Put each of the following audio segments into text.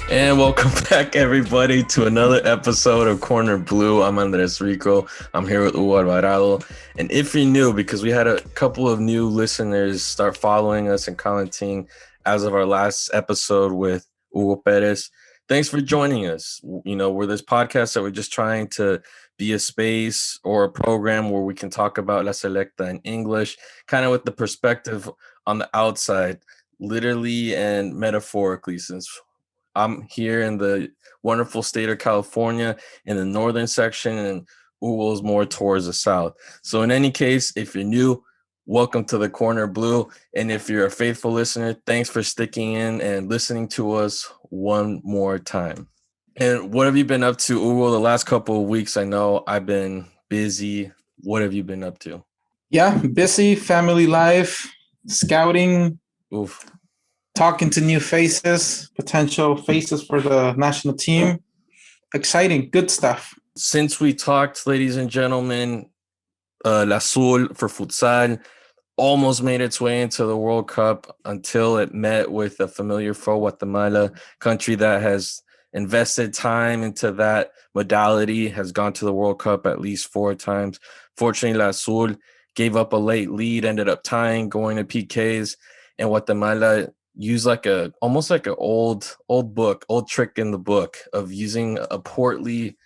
And welcome back, everybody, to another episode of Cornerblue. I'm Andres Rico. I'm here with Hugo Alvarado. And if you're new, because we had a couple of new listeners start following us and commenting as of our last episode with Hugo Pérez, thanks for joining us. We're this podcast that we're just trying to be a space or a program where we can talk about La Selecta in English, kind of with the perspective on the outside, literally and metaphorically, since I'm here in the wonderful state of California in the northern section, and Ugo's more towards the south. So, in any case, if you're new, welcome to the Corner Blue. And if you're a faithful listener, thanks for sticking in and listening to us one more time. And what have you been up to, Ugo, the last couple of weeks? I know I've been busy. What have you been up to? Yeah, busy family life, scouting, Oof. talking to new faces, potential faces for the national team. Exciting, good stuff. Since we talked, ladies and gentlemen, Azul for futsal almost made its way into the World Cup until it met with a familiar foe, Guatemala, country that has invested time into that modality, has gone to the World Cup at least 4 times. Fortunately, La Azul gave up a late lead, ended up tying, going to PKs, and Guatemala used almost like an old trick in the book of using a portly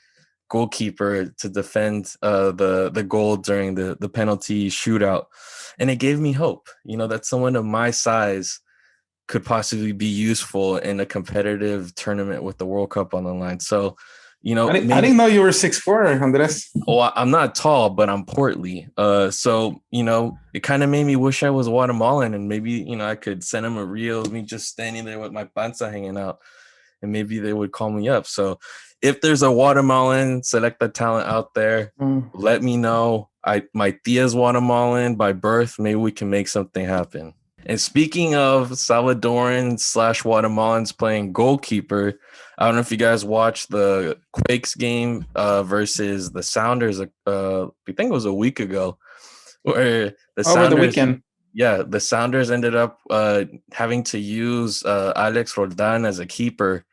goalkeeper to defend the goal during the penalty shootout. And it gave me hope, that someone of my size could possibly be useful in a competitive tournament with the World Cup on the line. So, I didn't know you were 6'4", Andres. Oh, I'm not tall, but I'm portly. So, it kind of made me wish I was Guatemalan, and maybe, I could send them a reel of me just standing there with my panza hanging out, and maybe they would call me up. So if there's a Guatemalan Selecta talent out there, let me know. My tia's Guatemalan by birth. Maybe we can make something happen. And speaking of Salvadoran / Guatemalans playing goalkeeper, I don't know if you guys watched the Quakes game versus the Sounders. I think it was a week ago, where the Over Sounders, the weekend. yeah, the Sounders ended up having to use Alex Roldan as a keeper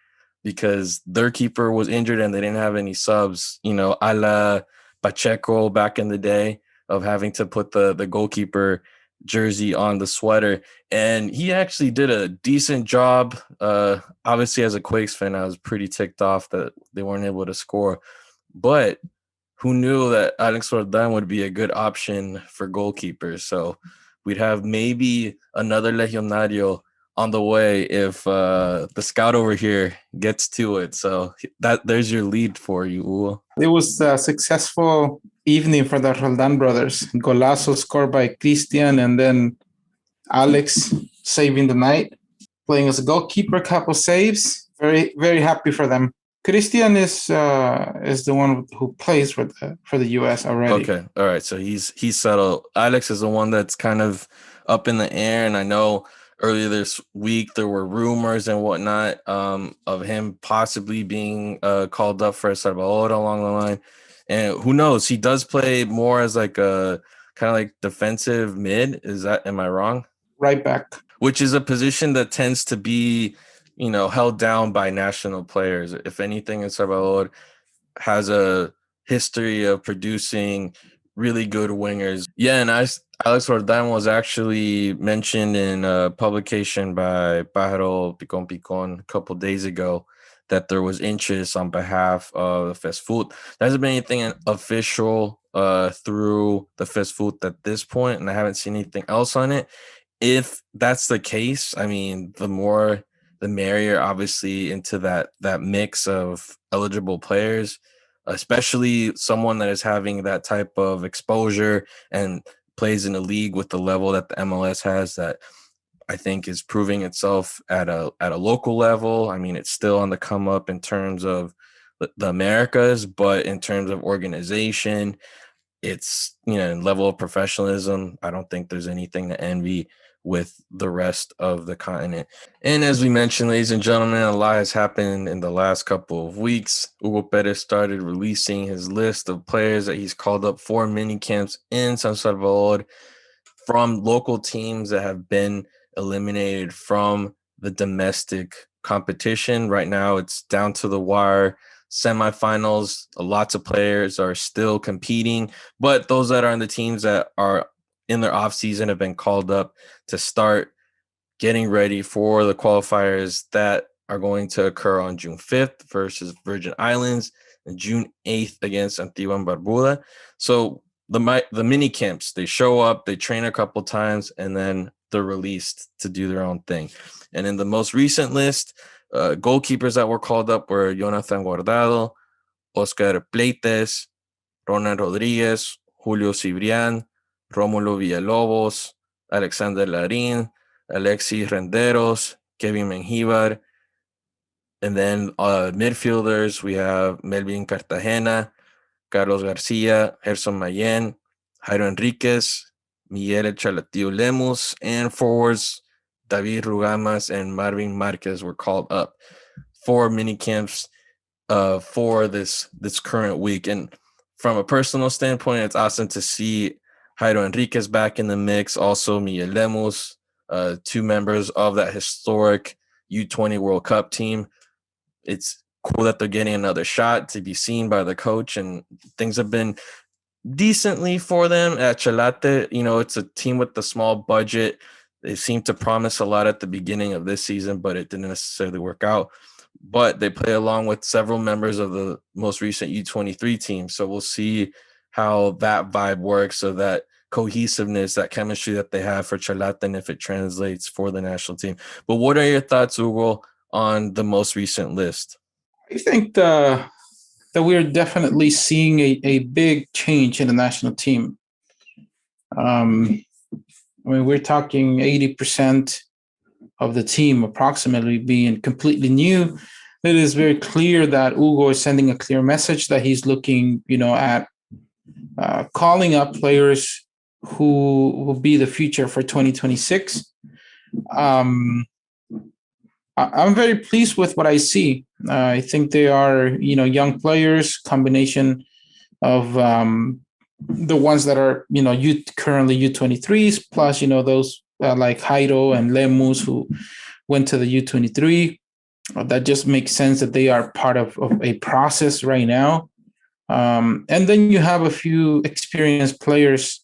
because their keeper was injured and they didn't have any subs. A la Pacheco back in the day of having to put the goalkeeper jersey on the sweater, and he actually did a decent job. Obviously, as a Quakes fan, I was pretty ticked off that they weren't able to score, but who knew that Alex Roldan would be a good option for goalkeepers? So we'd have maybe another Legionario on the way if the scout over here gets to it. So there's your lead for you, Uwe. It was a successful evening for the Roldan brothers. Golazo scored by Christian, and then Alex saving the night, playing as a goalkeeper, couple saves. Very, very happy for them. Christian is the one who plays for the US already. Okay, all right. So he's settled. Alex is the one that's kind of up in the air, and I know earlier this week there were rumors and whatnot of him possibly being called up for El Salvador along the line. And who knows? He does play more as like a kind of like defensive mid. Am I wrong? Right back. Which is a position that tends to be, held down by national players. If anything, El Salvador has a history of producing really good wingers. Yeah, and Alex Roldan was actually mentioned in a publication by Pájaro Picon Picon a couple days ago that there was interest on behalf of the FESFUT. There hasn't been anything official through the FESFUT at this point, and I haven't seen anything else on it. If that's the case, I mean, the more the merrier, obviously, into that mix of eligible players, especially someone that is having that type of exposure and plays in a league with the level that the MLS has, that I think is proving itself at a local level. I mean, it's still on the come up in terms of the Americas, but in terms of organization, it's, level of professionalism, I don't think there's anything to envy with the rest of the continent. And as we mentioned, ladies and gentlemen, a lot has happened in the last couple of weeks. Hugo Perez started releasing his list of players that he's called up for mini camps in San Salvador from local teams that have been eliminated from the domestic competition. Right now, it's down to the wire. Semifinals, lots of players are still competing, but those that are on the teams that are in their off season have been called up to start getting ready for the qualifiers that are going to occur on June 5th versus Virgin Islands and June 8th against Antigua and Barbuda. So the mini camps, they show up, they train a couple times, and then they're released to do their own thing. And in the most recent list, goalkeepers that were called up were Jonathan Guardado, Oscar Pleites, Ronan Rodriguez, Julio Cibrián, Rómulo Villalobos, Alexander Larín, Alexis Renderos, Kevin Mengíbar. And then midfielders, we have Melvin Cartagena, Carlos Garcia, Gerson Mayen, Jairo Enriquez, Miguel Chalatiu Lemus, and forwards, David Rugamas and Marvin Marquez were called up for mini camps for this current week. And from a personal standpoint, it's awesome to see Jairo Enriquez back in the mix. Also, Miguel Lemus, two members of that historic U20 World Cup team. It's cool that they're getting another shot to be seen by the coach, and things have been decently for them at Chalate. You know, it's a team with a small budget. They seemed to promise a lot at the beginning of this season, but it didn't necessarily work out. But they play along with several members of the most recent U23 team. So we'll see how that vibe works, so that cohesiveness, that chemistry that they have for Chalate, and if it translates for the national team. But what are your thoughts, Hugo, on the most recent list? I think that we're definitely seeing a big change in the national team. I mean, we're talking 80% of the team approximately being completely new. It is very clear that Hugo is sending a clear message that he's looking, at calling up players who will be the future for 2026. I'm very pleased with what I see. I think they are, young players, combination of the ones that are, currently U23s, plus, those like Jairo and Lemus who went to the U23. That just makes sense that they are part of a process right now. And then you have a few experienced players,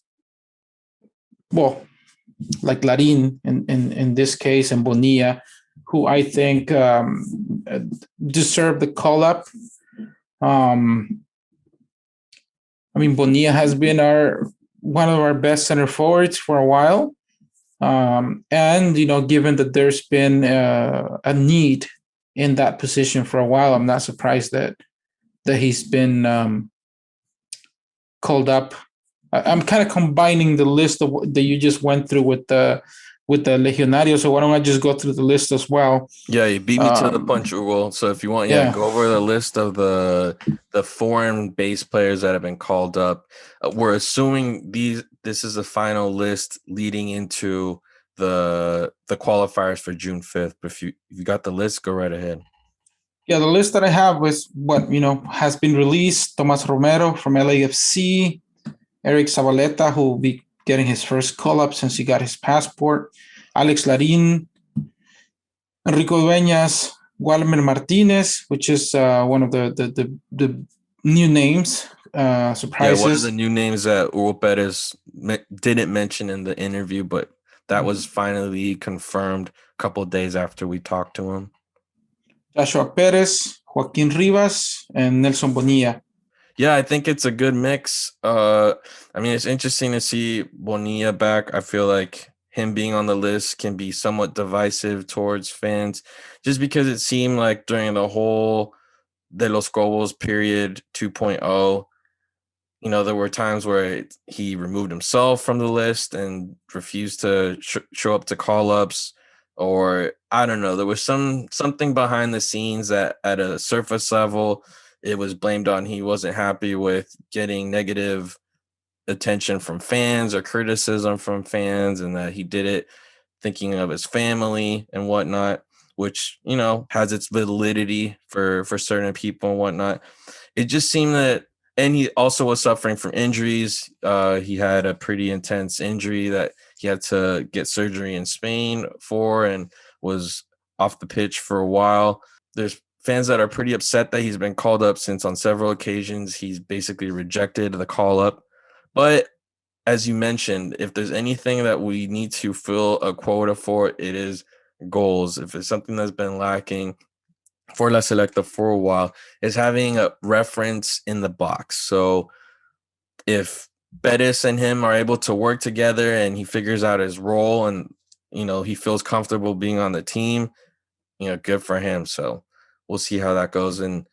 well, like Larin in this case, and Bonilla, who I think deserve the call up. I mean, Bonilla has been one of our best center forwards for a while. And, given that there's been a need in that position for a while, I'm not surprised that he's been called up. I'm kind of combining the list that you just went through with the Legionarios. So why don't I just go through the list as well? Yeah, you beat me to the punch, Hugo. So if you want, go over the list of the foreign-based players that have been called up. We're assuming this is the final list leading into the qualifiers for June 5th. But if you got the list, go right ahead. Yeah, the list that I have was what has been released: Tomas Romero from LAFC, Eric Zabaleta, who will be getting his first call-up since he got his passport, Alex Larin, Enrico Dueñas, Walmer Martinez, which is one of the new names, surprises. Yeah, one of the new names that Hugo Pérez didn't mention in the interview, but that was finally confirmed a couple of days after we talked to him. Joshua Pérez, Joaquin Rivas, and Nelson Bonilla. Yeah, I think it's a good mix. I mean, it's interesting to see Bonilla back. I feel like him being on the list can be somewhat divisive towards fans, just because it seemed like during the whole De Los Cobos period 2.0, there were times where he removed himself from the list and refused to show up to call-ups, or I don't know. There was something behind the scenes that at a surface level, it was blamed on he wasn't happy with getting negative attention from fans or criticism from fans, and that he did it thinking of his family and whatnot, which, has its validity for certain people and whatnot. It just seemed that, and he also was suffering from injuries. He had a pretty intense injury that he had to get surgery in Spain for, and was off the pitch for a while. There's fans that are pretty upset that he's been called up since on several occasions he's basically rejected the call up. But as you mentioned, if there's anything that we need to fill a quota for, it is goals. If it's something that's been lacking for La Selecta for a while, is having a reference in the box. So if Pérez and him are able to work together and he figures out his role and, he feels comfortable being on the team, good for him. So we'll see how that goes. And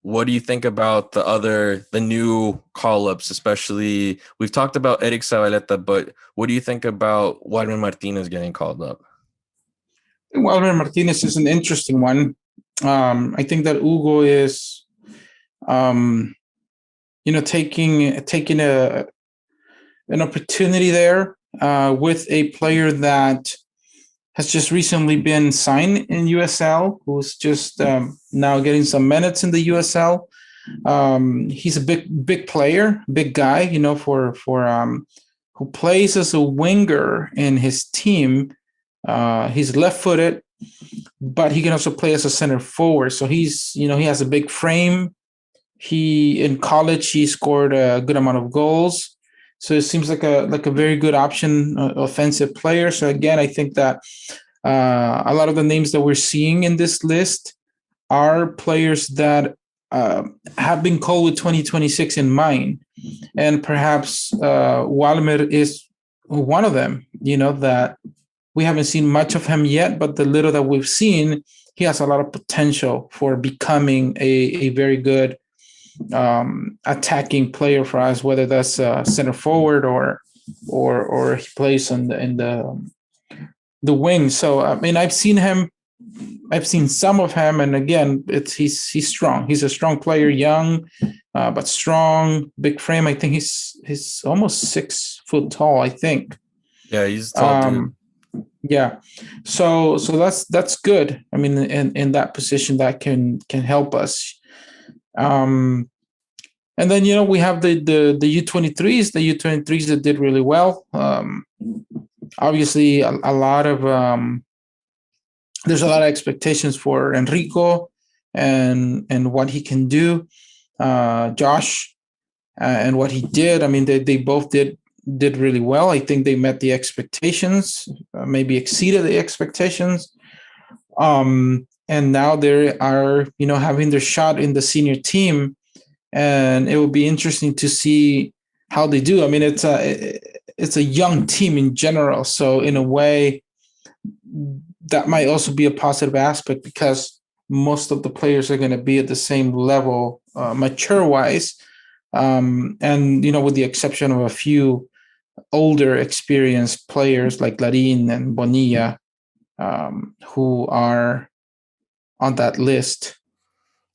what do you think about the new call-ups, especially we've talked about Eric Zabaleta, but what do you think about Walmer Martinez getting called up? Walter Martinez is an interesting one. I think that Hugo is, taking an opportunity there with a player that has just recently been signed in USL, who's just now getting some minutes in the USL. He's a big player, big guy, for who plays as a winger in his team. He's left-footed, but he can also play as a center forward. So he has a big frame. In college he scored a good amount of goals. So it seems like a very good option, offensive player. So again, I think that a lot of the names that we're seeing in this list are players that have been called with 2026 in mind, and perhaps Walmer is one of them. That we haven't seen much of him yet, but the little that we've seen, he has a lot of potential for becoming a very good attacking player for us, whether that's center forward or he plays in the wing. So I mean, I've seen some of him, and again, he's strong. He's a strong player, young but strong, big frame. I think he's almost 6 foot tall, I think. Yeah, he's tall dude. Yeah, so that's good. I mean, in that position, that can help us. And then we have the U23s, that did really well. Obviously, a lot of there's a lot of expectations for Enrico and what he can do. Josh and what he did. I mean, they both did really well. I think they met the expectations, maybe exceeded the expectations. And now they are, having their shot in the senior team, and it will be interesting to see how they do. I mean, it's a young team in general, so in a way, that might also be a positive aspect because most of the players are going to be at the same level, mature-wise, and with the exception of a few older, experienced players like Larin and Bonilla, who are on that list.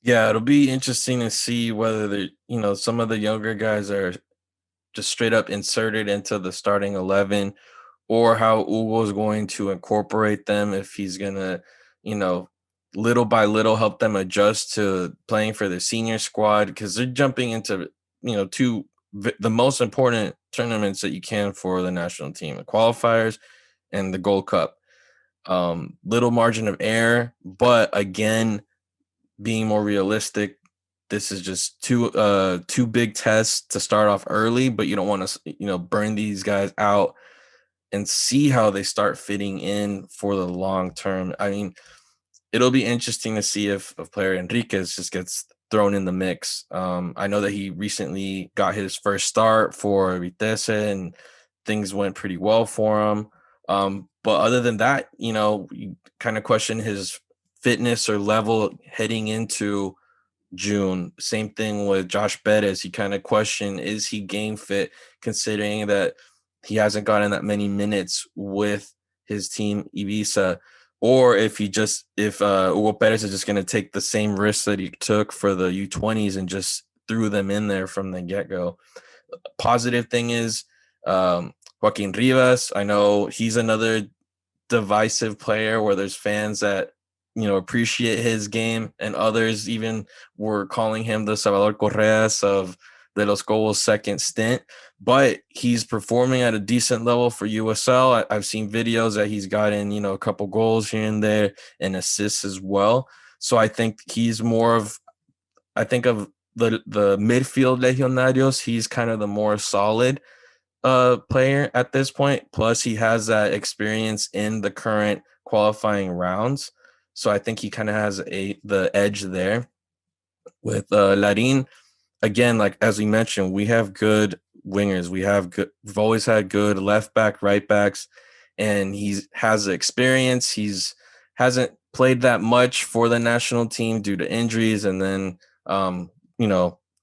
Yeah, it'll be interesting to see whether some of the younger guys are just straight up inserted into the starting 11, or how Hugo is going to incorporate them, if he's gonna, little by little help them adjust to playing for the senior squad, because they're jumping into the most important tournaments that you can for the national team, the qualifiers and the Gold Cup. Little margin of error, but again, being more realistic, this is just two big tests to start off early, but you don't want to burn these guys out and see how they start fitting in for the long term. I mean, it'll be interesting to see if player Enriquez just gets thrown in the mix. I know that he recently got his first start for Vitesse and things went pretty well for him. But other than that, you kind of question his fitness or level heading into June. Same thing with Josh Pérez. You kind of question, is he game fit, considering that he hasn't gotten that many minutes with his team Ibiza, or if Hugo Pérez is just going to take the same risks that he took for the U20s and just threw them in there from the get-go. Positive thing is Joaquin Rivas. I know he's another divisive player where there's fans that appreciate his game, and others even were calling him the Salvador Correas of De Los Cobos' second stint, but he's performing at a decent level for USL. I've seen videos that he's gotten, a couple goals here and there and assists as well. So I think he's more of, I think of the midfield Legionarios, he's kind of the more solid player at this point. Plus, he has that experience in the current qualifying rounds. So I think he kind of has the edge there. With Larin, again, like as we mentioned, we have good wingers. We've always had good left back, right backs, and he has the experience. He's hasn't played that much for the national team due to injuries, and then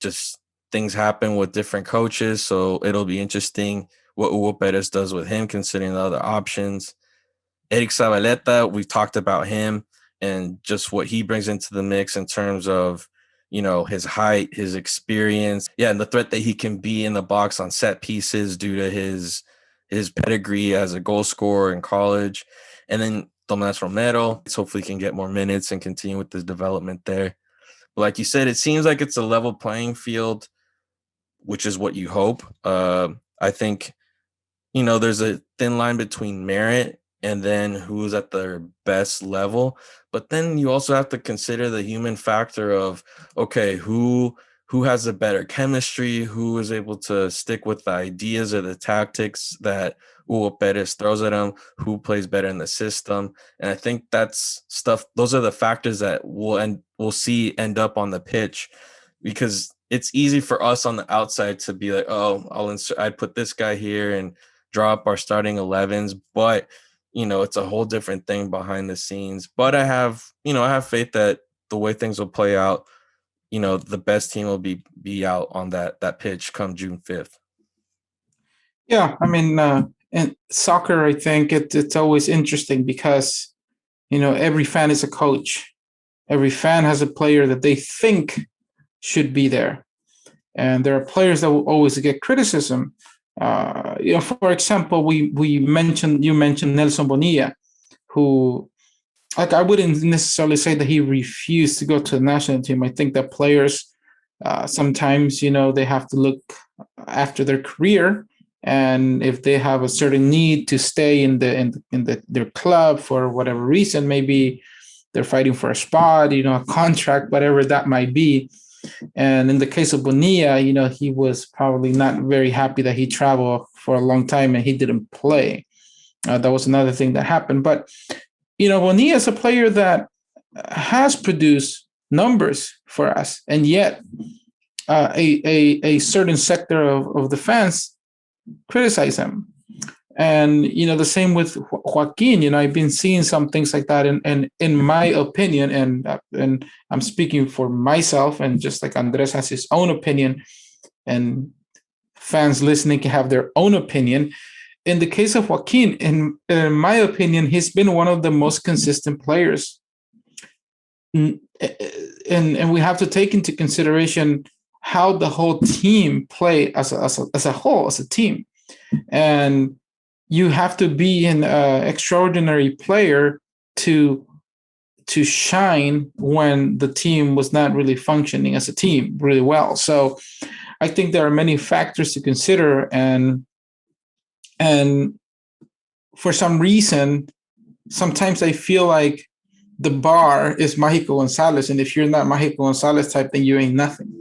just things happen with different coaches. So it'll be interesting what Hugo Perez does with him, considering the other options. Eric Zabaleta, we've talked about him and just what he brings into the mix in terms of, his height, his experience. Yeah, and the threat that he can be in the box on set pieces due to his pedigree as a goal scorer in college. And then Tomas Romero, hopefully can get more minutes and continue with his development there. But like you said, it seems like it's a level playing field, which is what you hope. I think, there's a thin line between merit and then who's at their best level. But then you also have to consider the human factor of, okay, who has a better chemistry, who is able to stick with the ideas or the tactics that Hugo Perez throws at them, who plays better in the system. And I think that's stuff, those are the factors that we'll see end up on the pitch, because it's easy for us on the outside to be like, oh, I'd put this guy here and draw up our starting 11s, but it's a whole different thing behind the scenes. But I have faith that the way things will play out, the best team will be out on that pitch come June 5th. Yeah, I mean, in soccer, I think it's always interesting because, every fan is a coach. Every fan has a player that they think should be there. And there are players that will always get criticism. For example, you mentioned Nelson Bonilla, who, like, I wouldn't necessarily say that he refused to go to the national team. I think that players sometimes, they have to look after their career, and if they have a certain need to stay in their club for whatever reason, maybe they're fighting for a spot, a contract, whatever that might be. And in the case of Bonilla, he was probably not very happy that he traveled for a long time and he didn't play. That was another thing that happened. But, Bonilla is a player that has produced numbers for us. And yet a certain sector of the fans criticize him. And, the same with Joaquin. I've been seeing some things like that. And in my opinion, and I'm speaking for myself, and just like Andres has his own opinion, and fans listening can have their own opinion. In the case of Joaquin, in my opinion, he's been one of the most consistent players. And we have to take into consideration how the whole team play as a whole, as a team. And you have to be an extraordinary player to shine when the team was not really functioning as a team really well. So I think there are many factors to consider, and for some reason, sometimes I feel like the bar is Mágico González, and if you're not Mágico González type, then you ain't nothing.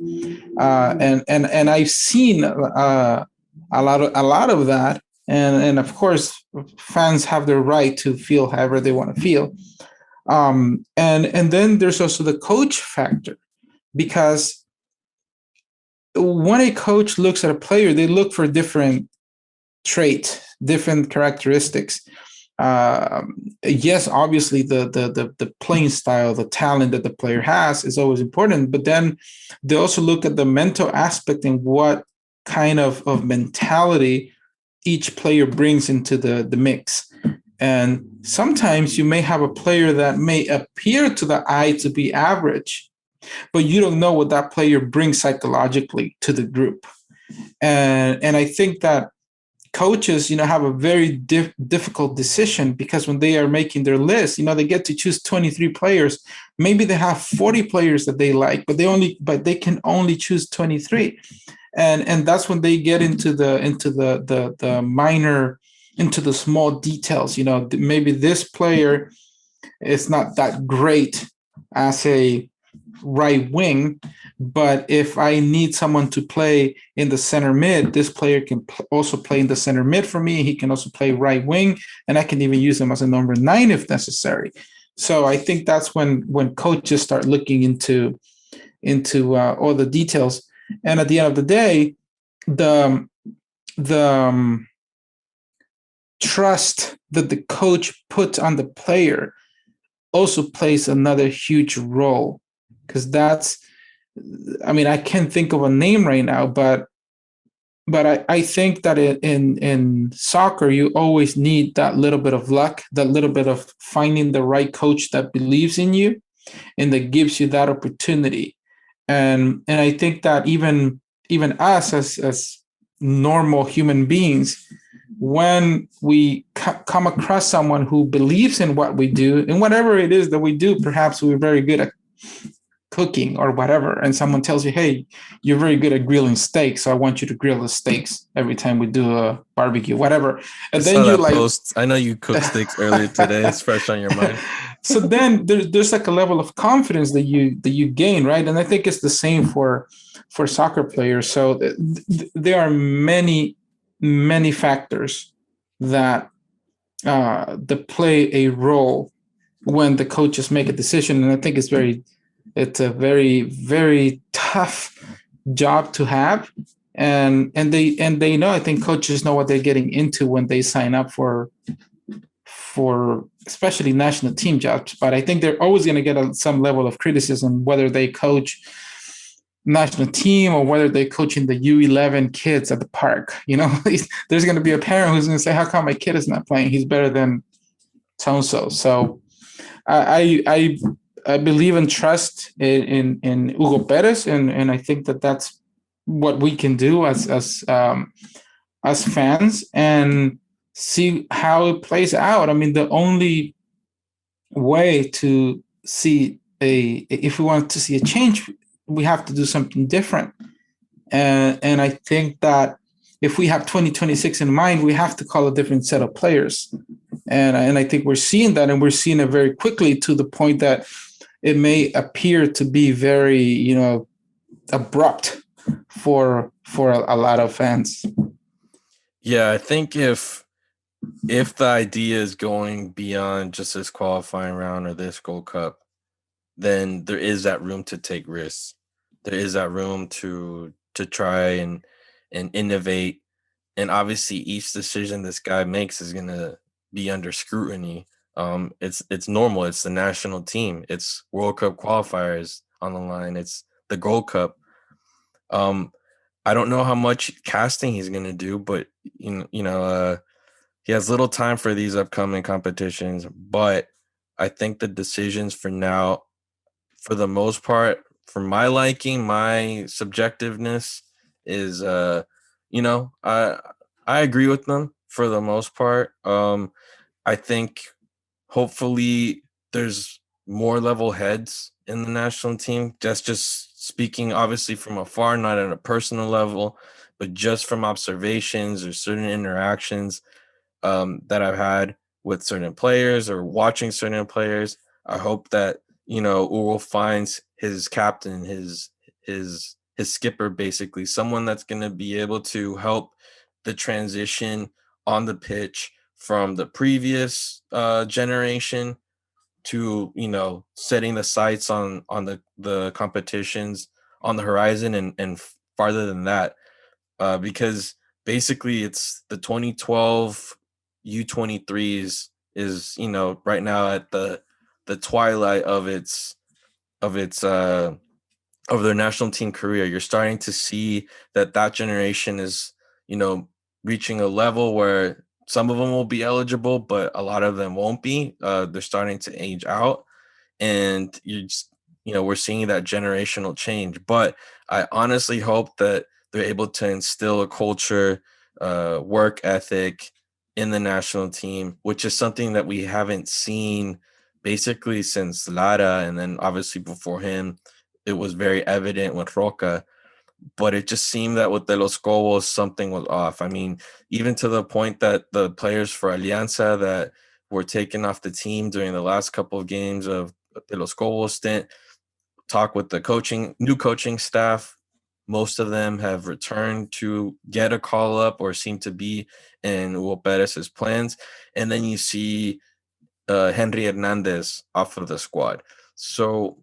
And I've seen a lot of that. And of course, fans have their right to feel however they want to feel. And then there's also the coach factor, because when a coach looks at a player, they look for different traits, different characteristics. Yes, obviously the playing style, the talent that the player has is always important, but then they also look at the mental aspect and what kind of mentality each player brings into the mix. And sometimes you may have a player that may appear to the eye to be average, but you don't know what that player brings psychologically to the group. And I think that coaches, have a very difficult decision, because when they are making their list, they get to choose 23 players. Maybe they have 40 players that they like, but they can only choose 23. and that's when they get into the minor, into the small details. Maybe this player is not that great as a right wing, but if I need someone to play in the center mid, this player can also play in the center mid for me. He can also play right wing, and I can even use him as a number 9 if necessary. So I think that's when coaches start looking into all the details. And at the end of the day, the trust that the coach puts on the player also plays another huge role, because I can't think of a name right now, but I think that in soccer, you always need that little bit of luck, that little bit of finding the right coach that believes in you and that gives you that opportunity. And I think that even us as normal human beings, when we come across someone who believes in what we do and whatever it is that we do, perhaps we're very good at cooking or whatever, and someone tells you, hey, you're very good at grilling steaks, so I want you to grill the steaks every time we do a barbecue, whatever. I And saw then you that like post. I know you cooked steaks earlier today. It's fresh on your mind. so then there's like a level of confidence that you gain, right? And I think it's the same for soccer players. So there are many factors that that play a role when the coaches make a decision, and I think it's a very, very tough job to have. And they know, I think coaches know what they're getting into when they sign up for especially national team jobs. But I think they're always going to get some level of criticism, whether they coach national team or whether they're coaching the U11 kids at the park. There's going to be a parent who's going to say, how come my kid is not playing? He's better than so-and-so. So I believe and trust in Hugo Perez, and I think that that's what we can do as fans, and see how it plays out. I mean, the only way to see if we want to see a change, we have to do something different. And I think that if we have 2026 in mind, we have to call a different set of players. And I think we're seeing that, and we're seeing it very quickly, to the point that it may appear to be very, abrupt for a lot of fans. Yeah, I think if the idea is going beyond just this qualifying round or this Gold Cup, then there is that room to take risks. There is that room to try and innovate. And obviously each decision this guy makes is gonna be under scrutiny. It's normal. It's the national team. It's World Cup qualifiers on the line. It's the Gold Cup. I don't know how much casting he's gonna do, but he has little time for these upcoming competitions. But I think the decisions for now, for the most part, for my liking, my subjectiveness is, I agree with them for the most part. I think hopefully there's more level heads in the national team. Just speaking, obviously from afar, not at a personal level, but just from observations or certain interactions that I've had with certain players or watching certain players. I hope that Ural finds his captain, his skipper, basically someone that's going to be able to help the transition on the pitch from the previous generation to setting the sights on the competitions on the horizon and farther than that, because basically it's the 2012 U23s is right now at the twilight of of their national team career. You're starting to see that generation is reaching a level where some of them will be eligible, but a lot of them won't be. They're starting to age out, and we're seeing that generational change. But I honestly hope that they're able to instill a culture, work ethic in the national team, which is something that we haven't seen basically since Lara, and then obviously before him, it was very evident with Roca. but it just seemed that with De Los Cobos, something was off. I mean, even to the point that the players for Alianza that were taken off the team during the last couple of games of De Los Cobos stint, talk with the new coaching staff. Most of them have returned to get a call up or seem to be in Hugo Perez's plans. And then you see Henry Hernandez off of the squad. So,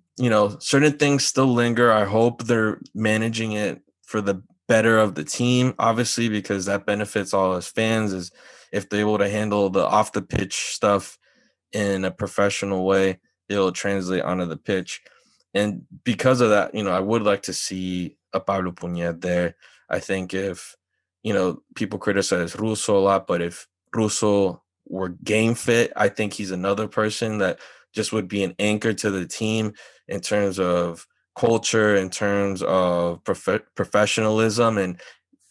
certain things still linger. I hope they're managing it for the better of the team, obviously, because that benefits all us fans is if they're able to handle the off the pitch stuff in a professional way, it'll translate onto the pitch. And because of that, I would like to see a Pablo Puñet there. I think if, people criticize Russo a lot, but if Russo were game fit, I think he's another person that just would be an anchor to the team in terms of culture, in terms of professionalism, and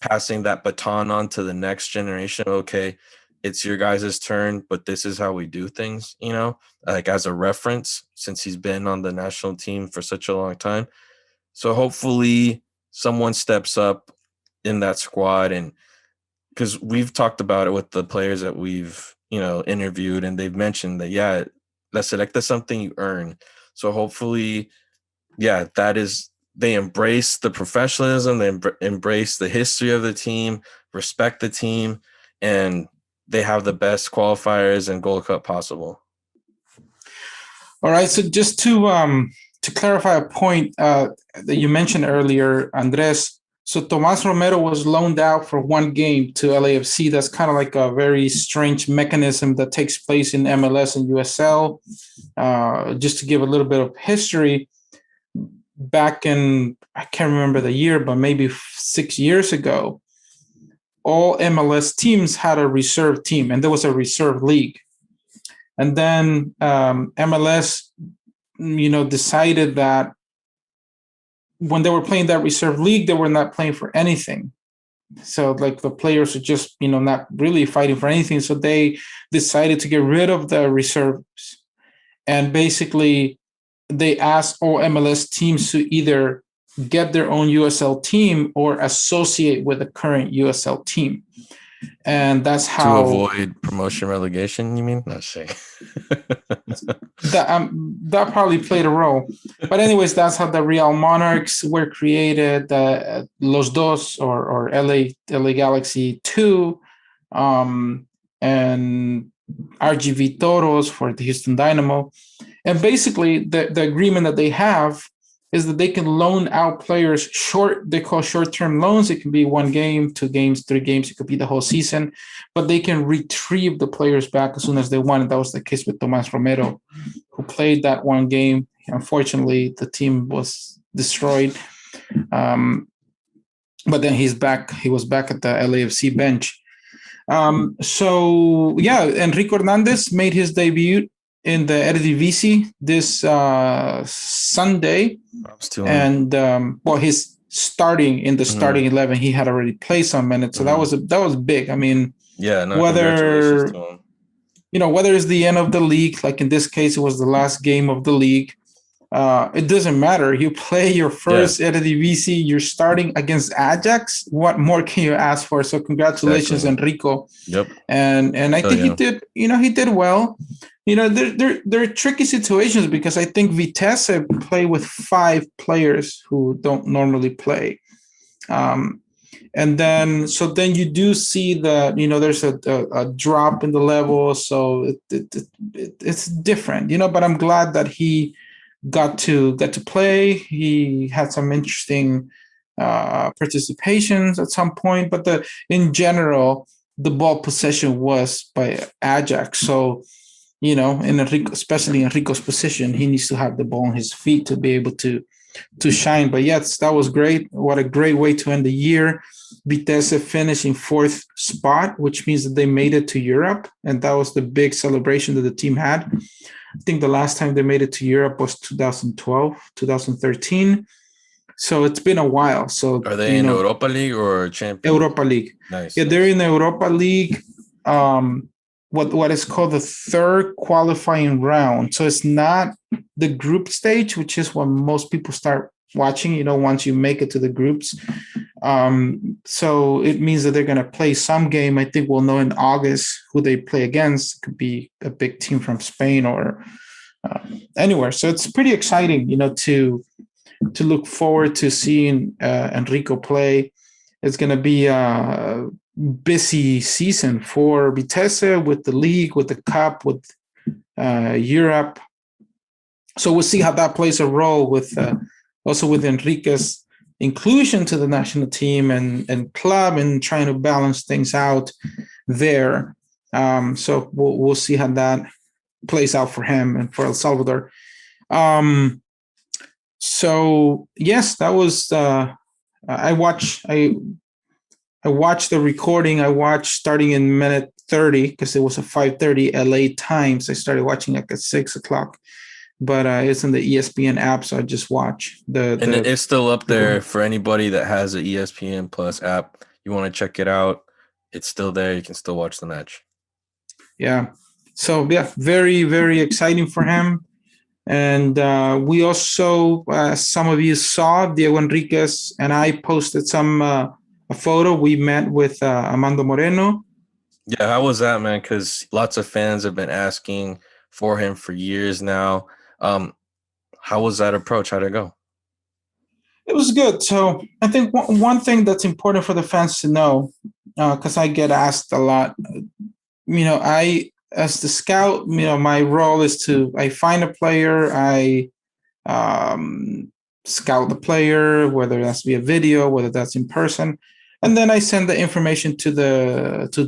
passing that baton on to the next generation. Okay, it's your guys' turn, but this is how we do things, like as a reference, since he's been on the national team for such a long time. So hopefully someone steps up in that squad, and because we've talked about it with the players that we've, interviewed, and they've mentioned that, yeah, La Selecta is something you earn. So hopefully, yeah, they embrace the professionalism, they embrace the history of the team, respect the team, and they have the best qualifiers and Gold Cup possible. All right. So just to clarify a point that you mentioned earlier, Andres. So Tomas Romero was loaned out for one game to LAFC. That's kind of like a very strange mechanism that takes place in MLS and USL. Just to give a little bit of history, back in, I can't remember the year, but maybe 6 years ago, all MLS teams had a reserve team, and there was a reserve league. And then MLS, decided that when they were playing that reserve league, they were not playing for anything. So like the players are just, not really fighting for anything. So they decided to get rid of the reserves. And basically they asked all MLS teams to either get their own USL team or associate with the current USL team. And that's how to avoid promotion relegation, you mean? Not saying that probably played a role. But anyways, that's how the Real Monarchs were created, Los Dos or LA Galaxy 2, and RGV Toros for the Houston Dynamo. And basically the agreement that they have is that they can loan out players they call short-term loans. It can be 1 game, 2 games, 3 games. It could be the whole season, but they can retrieve the players back as soon as they want. And that was the case with Tomas Romero, who played that 1 game. Unfortunately, the team was destroyed. But then he's back. He was back at the LAFC bench. So yeah, Enrico Hernandez made his debut in the Eredivisie this Sunday, and he's starting in the starting 11. He had already played some minutes, so that was big. I mean, congratulations to him. Whether it's the end of the league, like in this case, it was the last game of the league. It doesn't matter. You play your first Eredivisie, you're starting against Ajax. What more can you ask for? So congratulations, Enrico. Yep. And I think he did. He did well. There are tricky situations because I think Vitesse play with 5 players who don't normally play. And then you do see that, there's a drop in the level. So it's different, but I'm glad that he got to play. He had some interesting participations at some point, but in general, the ball possession was by Ajax. So, in Enrico, especially Enrico's position, he needs to have the ball on his feet to be able to shine. But yes, that was great. What a great way to end the year. Vitesse finished in 4th spot, which means that they made it to Europe. And that was the big celebration that the team had. I think the last time they made it to Europe was 2012, 2013. So it's been a while. So are they in Europa League or Champions? Europa League. Nice. Yeah, they're in the Europa League. What is called the 3rd qualifying round. So it's not the group stage, which is when most people start watching, once you make it to the groups. So it means that they're going to play some game. I think we'll know in August who they play against. It could be a big team from Spain or anywhere. So it's pretty exciting, to look forward to seeing Enrico play. It's going to be a busy season for Vitesse with the league, with the cup, with Europe. So we'll see how that plays a role with also with Enrique's inclusion to the national team and club and trying to balance things out there. So we'll see how that plays out for him and for El Salvador. So yes, that was I watched the recording. I watched starting in minute 30 because it was a 5:30 LA time. So I started watching like at 6:00. But it's in the ESPN app, so I just watch and it's still up there for anybody that has an ESPN Plus app. You want to check it out? It's still there. You can still watch the match. Yeah. So yeah, very, very exciting for him. And we also, some of you saw, Diego Enriquez and I posted a photo. We met with Armando Moreno. Yeah, how was that, man? Because lots of fans have been asking for him for years now. How was that approach? How'd it go? It was good. So I think one thing that's important for the fans to know, because I get asked a lot, as the scout, my role is I find a player, I scout the player, whether that's via video, whether that's in person, and then I send the information to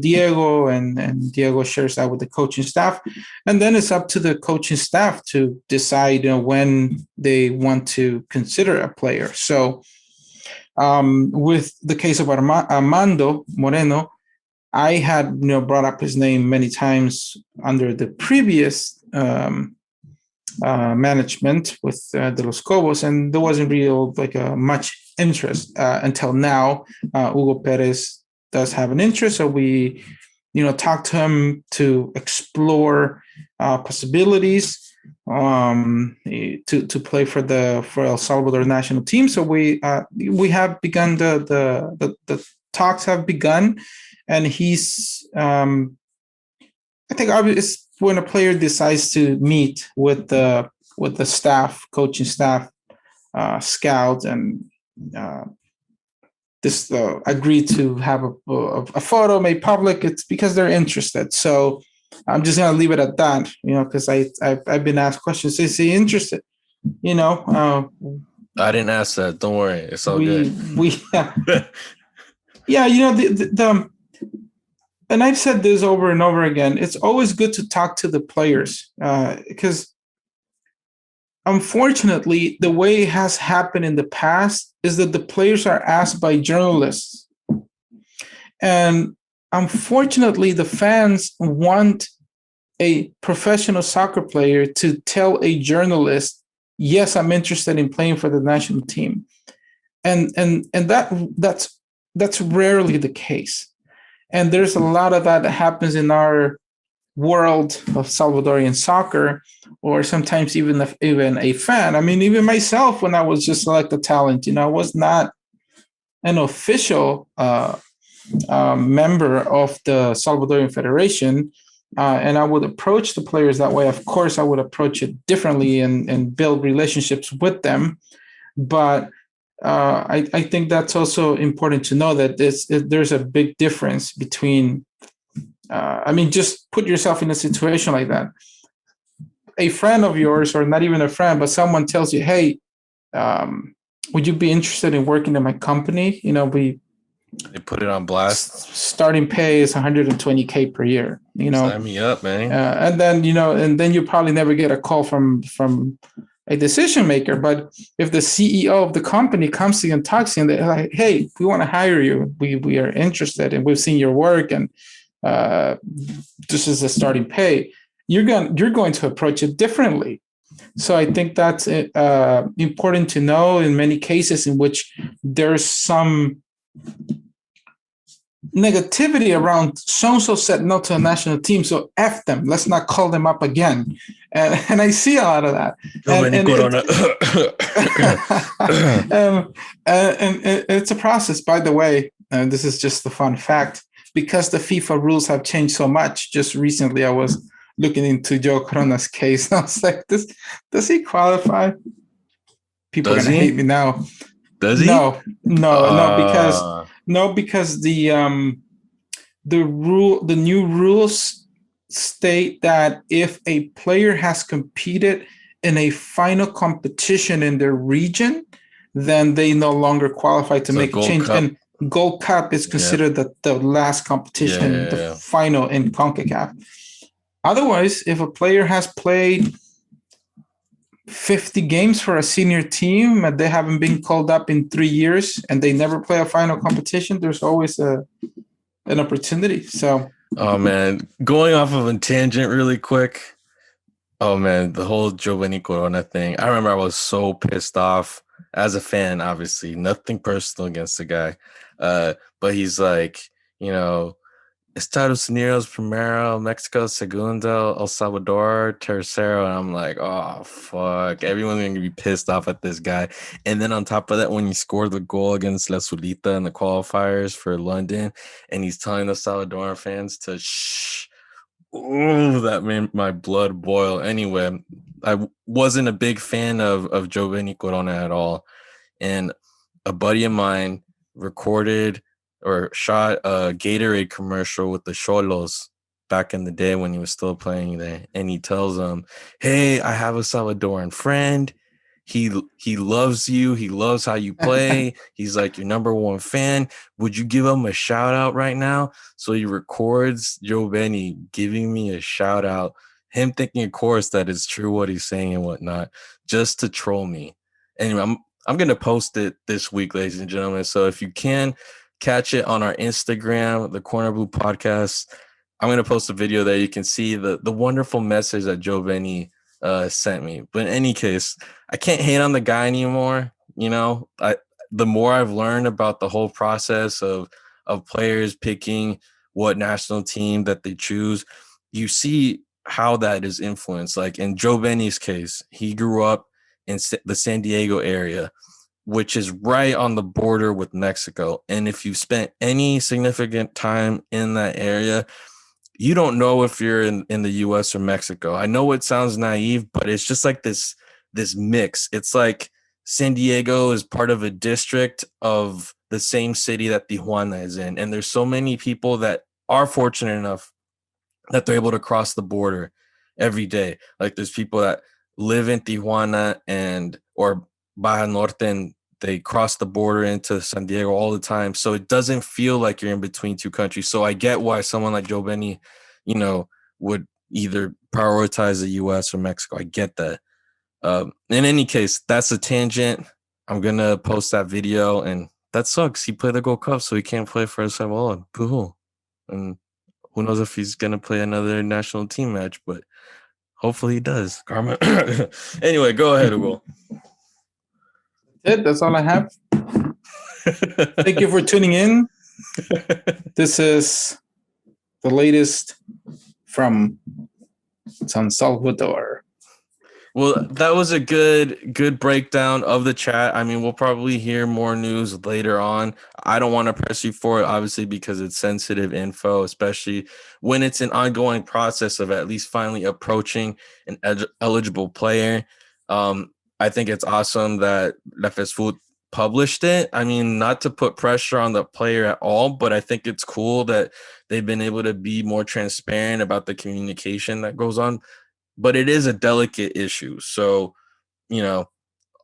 Diego, and Diego shares that with the coaching staff, and then it's up to the coaching staff to decide when they want to consider a player. So, with the case of Armando Moreno, I had brought up his name many times under the previous management with De Los Cobos, and there wasn't real much interest until now. Hugo Pérez does have an interest, so we talked to him to explore possibilities to play for El Salvador national team. So we have begun the talks have begun. And he's, I think, it's when a player decides to meet with the staff, coaching staff, scout, and this agree to have a photo made public. It's because they're interested. So I'm just gonna leave it at that, because I've been asked questions. Is he interested? I didn't ask that. Don't worry, it's all good. Yeah, the and I've said this over and over again, it's always good to talk to the players because unfortunately, the way it has happened in the past is that the players are asked by journalists. And unfortunately, the fans want a professional soccer player to tell a journalist, yes, I'm interested in playing for the national team. And that's rarely the case. And there's a lot of that happens in our world of Salvadorian soccer, or sometimes even a fan. I mean, even myself, when I was just selected talent, I was not an official member of the Salvadorian Federation, and I would approach the players that way. Of course, I would approach it differently and build relationships with them. But I think that's also important to know that there's a big difference between, just put yourself in a situation like that. A friend of yours, or not even a friend, but someone tells you, hey, would you be interested in working in my company? They put it on blast. Starting pay is $120K per year. Sign me up, man. And then you probably never get a call from a decision maker. But if the CEO of the company comes to you and talks to you, and they're like, hey, we want to hire you. We are interested, and we've seen your work, and this is the starting pay. You're going to approach it differently. So I think that's important to know in many cases in which there's some negativity around so said no to a national team, so F them. Let's not call them up again. And I see a lot of that. And Corona. and it's a process, by the way. And this is just a fun fact. Because the FIFA rules have changed so much, just recently I was looking into Joe Corona's case. And I was like, does he qualify? People are going to hate me now. Does he? No, because the new rules state that if a player has competed in a final competition in their region, then they no longer qualify to make a change. Cup. And Gold Cup is considered the last competition, the final in CONCACAF. Otherwise, if a player has played 50 games for a senior team and they haven't been called up in 3 years and they never play a final competition, there's always an opportunity. So, oh man, going off of a tangent really quick. Oh man, the whole Giovanni Corona thing. I remember I was so pissed off as a fan, obviously, nothing personal against the guy. But he's like, Estados Unidos primero, Mexico segundo, El Salvador tercero. And I'm like, oh, fuck. Everyone's going to be pissed off at this guy. And then on top of that, when he scored the goal against La Azulita in the qualifiers for London, and he's telling the Salvadoran fans to shh. Ooh, that made my blood boil. Anyway, I wasn't a big fan of Giovanni Corona at all. And a buddy of mine recorded or shot a Gatorade commercial with the Xolos back in the day when he was still playing there. And he tells them, hey, I have a Salvadoran friend. He loves you. He loves how you play. He's like your number one fan. Would you give him a shout out right now? So he records Giovanni giving me a shout out, him thinking, of course, that it's true what he's saying and whatnot, just to troll me. Anyway, I'm going to post it this week, ladies and gentlemen. So if you can catch it on our Instagram, the Cornerblue podcast, I'm going to post a video there. You can see the wonderful message that Giovanni sent me. But in any case, I can't hate on the guy anymore. The more I've learned about the whole process of players picking what national team that they choose, you see how that is influenced. Like in Giovanni's case, he grew up in the San Diego area, which is right on the border with Mexico. And if you've spent any significant time in that area, you don't know if you're in the US or Mexico. I know it sounds naive, but it's just like this mix. It's like San Diego is part of a district of the same city that Tijuana is in. And there's so many people that are fortunate enough that they're able to cross the border every day. Like there's people that live in Tijuana or Baja Norte, and they cross the border into San Diego all the time. So it doesn't feel like you're in between two countries. So I get why someone like Giovanni, would either prioritize the US or Mexico. I get that. In any case, that's a tangent. I'm going to post that video, and that sucks. He played the Gold Cup, so he can't play for El Salvador. Boo-hoo. And who knows if he's going to play another national team match, but hopefully he does. Karma. Anyway, go ahead, Hugo. That's all I have. Thank you for tuning in. This is the latest from San Salvador. Well, that was a good breakdown of the chat. I mean, we'll probably hear more news later on. I don't want to press you for it, obviously, because it's sensitive info, especially when it's an ongoing process of at least finally approaching an eligible player. I think it's awesome that FSFood published it. I mean, not to put pressure on the player at all, but I think it's cool that they've been able to be more transparent about the communication that goes on. But it is a delicate issue. So,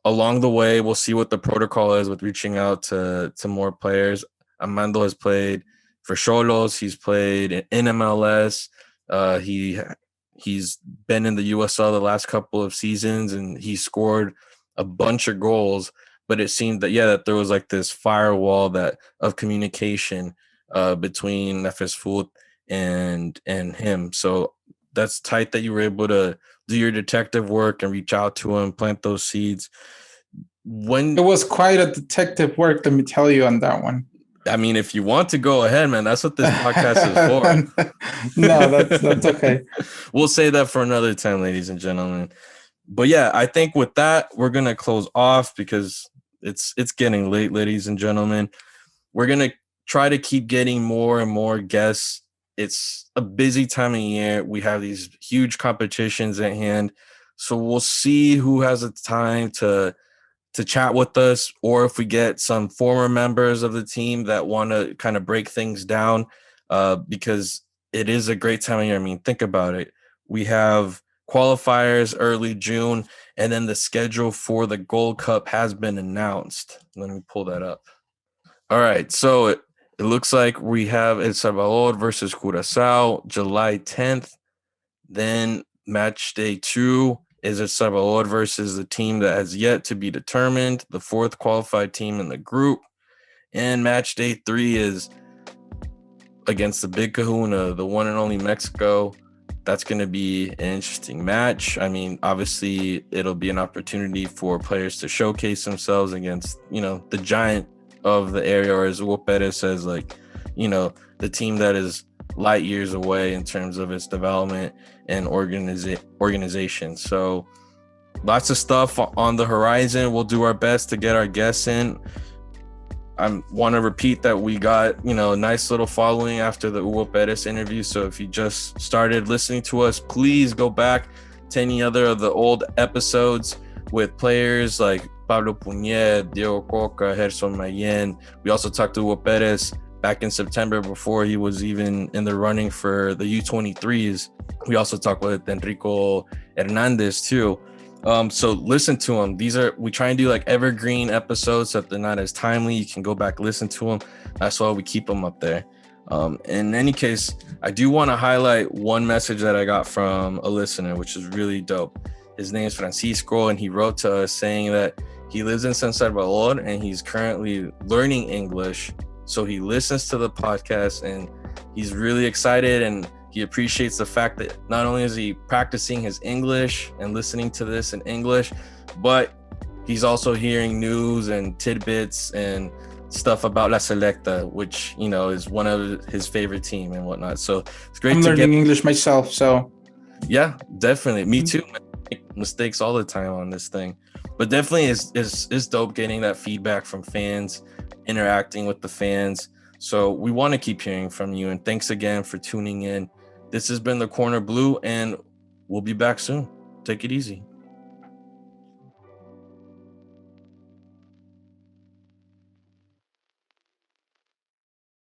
along the way, we'll see what the protocol is with reaching out to more players. Armando has played for Xolos. He's played in MLS. He's been in the USL the last couple of seasons, and he scored a bunch of goals. But it seemed that there was like this firewall of communication between FSFood and him. So that's tight that you were able to do your detective work and reach out to him, plant those seeds. When it was quite a detective work, let me tell you on that one. I mean, if you want to go ahead, man, that's what this podcast is for. No, that's okay. We'll say that for another time, ladies and gentlemen. But yeah, I think with that, we're gonna close off because it's getting late, ladies and gentlemen. We're gonna try to keep getting more and more guests. It's a busy time of year. We have these huge competitions at hand. So we'll see who has the time to chat with us, or if we get some former members of the team that want to kind of break things down, because it is a great time of year. I mean, think about it. We have qualifiers early June, and then the schedule for the Gold Cup has been announced. Let me pull that up. All right, so it looks like we have El Salvador versus Curacao, July 10th. Then match day 2 is El Salvador versus the team that has yet to be determined, the 4th qualified team in the group. And match day 3 is against the Big Kahuna, the one and only Mexico. That's going to be an interesting match. I mean, obviously, it'll be an opportunity for players to showcase themselves against, the giant of the area, or as Will Pérez says, like, the team that is light years away in terms of its development and organization. So lots of stuff on the horizon. We'll do our best to get our guests in. I want to repeat that we got, a nice little following after the Hugo Pérez interview. So if you just started listening to us, please go back to any other of the old episodes with players like Pablo Puñet, Diego Coca, Gerson Mayen. We also talked to Hugo Pérez back in September before he was even in the running for the U23s. We also talked with Enrico Hernandez too. So listen to them. We try and do like evergreen episodes so that they're not as timely. You can go back, listen to them. That's why we keep them up there. In any case, I do want to highlight one message that I got from a listener, which is really dope. His name is Francisco, and he wrote to us saying that he lives in San Salvador and he's currently learning English. So he listens to the podcast and he's really excited, and he appreciates the fact that not only is he practicing his English and listening to this in English, but he's also hearing news and tidbits and stuff about La Selecta, which, is one of his favorite team and whatnot. So it's great I'm to learning English myself, so. Yeah, definitely. Me too. I make mistakes all the time on this thing. But definitely it's dope getting that feedback from fans, interacting with the fans. So we want to keep hearing from you. And thanks again for tuning in. This has been the Corner Blue, and we'll be back soon. Take it easy.